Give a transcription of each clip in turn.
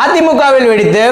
அதிமுகவில் வெடித்து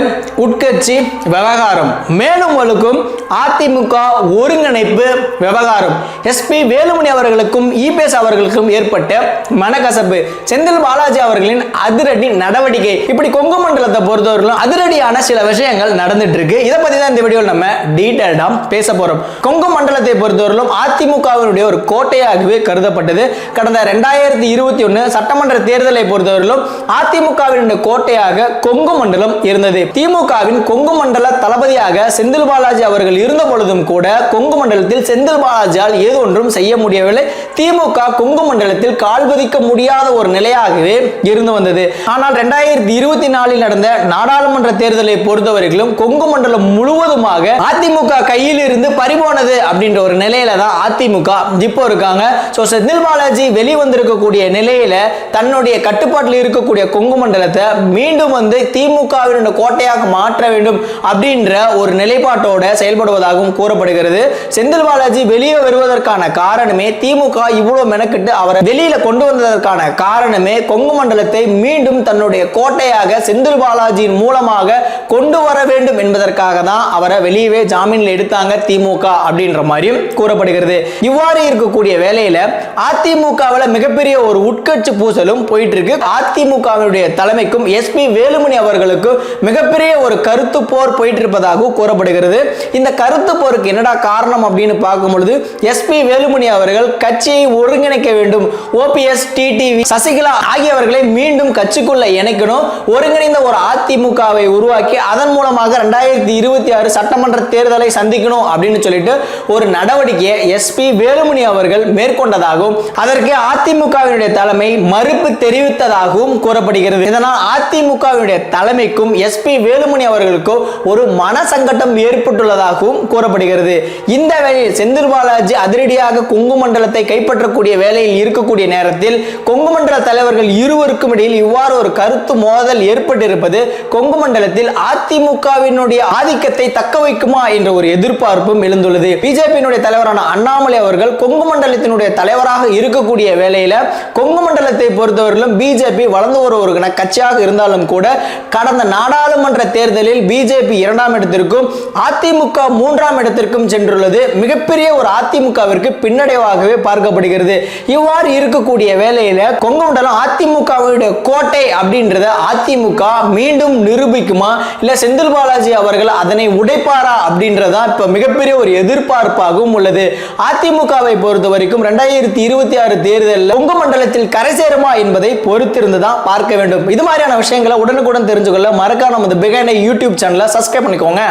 உட்கட்சி விவகாரம் மேலும் வலுக்கும் அதிமுக ஒருங்கிணைப்பு விவகாரம் எஸ்பி வேலுமணி அவர்களுக்கும் இபிஎஸ் அவர்களுக்கும் ஏற்பட்ட மனக்கசப்பு செந்தில் பாலாஜி அவர்களின் அதிரடி நடவடிக்கை இப்படி கொங்கு மண்டலத்தை பொறுத்தவரைக்கும் அதிரடியான சில விஷயங்கள் நடந்துட்டு இருக்கு. இதை பத்தி தான் இந்த வீடியோவில் நம்ம டீடைல்டா பேச போறோம். கொங்கு மண்டலத்தை பொறுத்தவரைக்கும் அதிமுகவினுடைய ஒரு கோட்டையாகவே கருதப்பட்டது. கடந்த 2021 சட்டமன்ற தேர்தலை பொறுத்தவரைக்கும் அதிமுகவினுடைய கோட்டையாக கொங்கு மண்டலம் இருந்தது. திமுகவின் கொங்கு மண்டல தளபதியாக செந்தில் பாலாஜி அவர்கள் இருந்த பொழுதும் கூட கொங்கு மண்டலத்தில் செந்தில் பாலாஜியால் ஏதோ ஒன்றும் செய்ய முடியவில்லை. திமுக கொங்கு மண்டலத்தில் கால்பதிக்க முடியாத ஒரு நிலையாகவே இருந்து வந்தது. ஆனால் 2024 நடந்த நாடாளுமன்ற தேர்தலை பொறுத்தவரையிலும் கொங்கு மண்டலம் முழுவதுமாக அதிமுக கையில் இருந்து பறிபோனது அப்படின்ற ஒரு நிலையில தான் அதிமுக இப்போ இருக்காங்க. செந்தில் பாலாஜி வெளிவந்திருக்கக்கூடிய நிலையில தன்னுடைய கட்டுப்பாட்டில் இருக்கக்கூடிய கொங்கு மண்டலத்தை மீண்டும் திமுகவின் கோட்டையாக மாற்ற வேண்டும் அப்படின்ற ஒரு நிலைப்பாட்டோட செயல்படுவதாகவும் கூறப்படுகிறது. செந்தில் பாலாஜி வெளியே வருவதற்கான காரணமே திமுக இவ்வளவு மெனக்கிட்டு அவரை வெளியில கொண்டு வந்ததற்கான காரணமே கொங்கு மண்டலத்தை மீண்டும் தன்னுடைய கோட்டையாக செந்தில் பாலாஜியின் மூலமாக கொண்டு வர வேண்டும் என்பதற்காக தான் அவரை வெளியே ஜாமீன்ல எடுத்தாங்க திமுக அப்படின்ற மாதிரியும் கூறப்படுகிறது. இவ்வாறு இருக்கக்கூடிய வேளையில அதிமுகவில் மிகப்பெரிய ஒரு உட்கட்சி பூசலும் போயிட்டு இருக்கு. அதிமுகவினுடைய தலைமைக்கும் எஸ்பி வேலுமணி அவர்களுக்கு மிகப்பெரிய ஒரு கருத்து போர் போயிட்டு இருப்பதாக கூறப்படுகிறது. இந்த கருத்து போருக்கு என்னடா காரணம் அப்படின்னு பார்க்கும் பொழுது எஸ்பி வேலுமணி அவர்கள் கட்சியை ஒருங்கிணைக்க வேண்டும், ஓபிஎஸ் டிடிவி சசிகலா ஆகியவர்களை மீண்டும் கட்சிக்குள்ள இணைக்கணும், ஒருங்கிணைந்த ஒரு அதிமுகவை உருவாக்கி அதன் மூலமாக 2026 சட்டமன்ற தேர்தலை சந்திக்கணும் அப்படின்னு சொல்லிட்டு ஒரு நடவடிக்கையை எஸ்பி வேலுமணி அவர்கள் மேற்கொண்டதாகவும் அதற்கு அதிமுகவினுடைய தலைமை மறுப்பு தெரிவித்ததாகவும் கூறப்படுகிறது. இதனால் அதிமுகவினுடைய தலைமைக்கும் எஸ்பி வேலுமணி அவர்களுக்கும் ஒரு மனசங்கடம் ஏற்பட்டுள்ளதாகவும் கூறப்படுகிறது. இந்த வேளையில் செந்தில் பாலாஜி அதிரடியாக கொங்கு மண்டலத்தை கைப்பற்றக்கூடிய வேலையில் இருக்கக்கூடிய நேரத்தில் கொங்கு மண்டல தலைவர்கள் இருவருக்கும் இடையில் இவ்வாறு ஒரு கருத்து மோதல் ஏற்பட்டிருப்பது கொங்கு மண்டலத்தில் அதிமுகவினுடைய ஆதிக்கத்தை தக்க வைக்குமா என்ற ஒரு எதிர்பார்ப்பும் எழுந்துள்ளது. பிஜேபியினுடைய தலைவரான அண்ணாமலை அவர்கள் கொங்கு மண்டலத்தினுடைய தலைவராக இருக்கக்கூடிய வேளையில கொங்கு மண்டலத்தை பொறுத்தவரையிலும் பிஜேபி வளர்ந்து ஒரு கட்சியாக இருந்தாலும் கூட கடந்த நாடாளுமன்ற தேர்தலில் பிஜேபி 2ஆம் இடத்திற்கும் அதிமுக 3ஆம் இடத்திற்கும் சென்றுள்ளது. மிகப்பெரிய ஒரு அதிமுகவிற்கு பின்னடைவாகவே பார்க்கப்படுகிறது. இவ்வாறு இருக்கக்கூடிய வேளையில கொங்கு மண்டலம் அதிமுகவுடைய கோட்டை அப்படின்றத அதிமுக மீண்டும் நிரூபிக்குமா இல்ல செந்தில் பாலாஜி அவர்கள் அதனை உடைப்பாரா அப்படின்றதா இப்ப மிகப்பெரிய ஒரு எதிர்பார்ப்பாகவும் உள்ளது. அதிமுகவை பொறுத்த வரைக்கும் 2026 தேர்தலில் கொங்கு மண்டலத்தில் கரை சேருமா என்பதை பொறுத்திருந்துதான் பார்க்க வேண்டும். இது மாதிரியான விஷயங்களை உடனுக்குடன் தெரிஞ்சுக்கொள்ள மறக்காம நம்ம பிகைண்ட் யூடியூப் சேனலை சப்ஸ்கிரைப் பண்ணிக்கோங்க.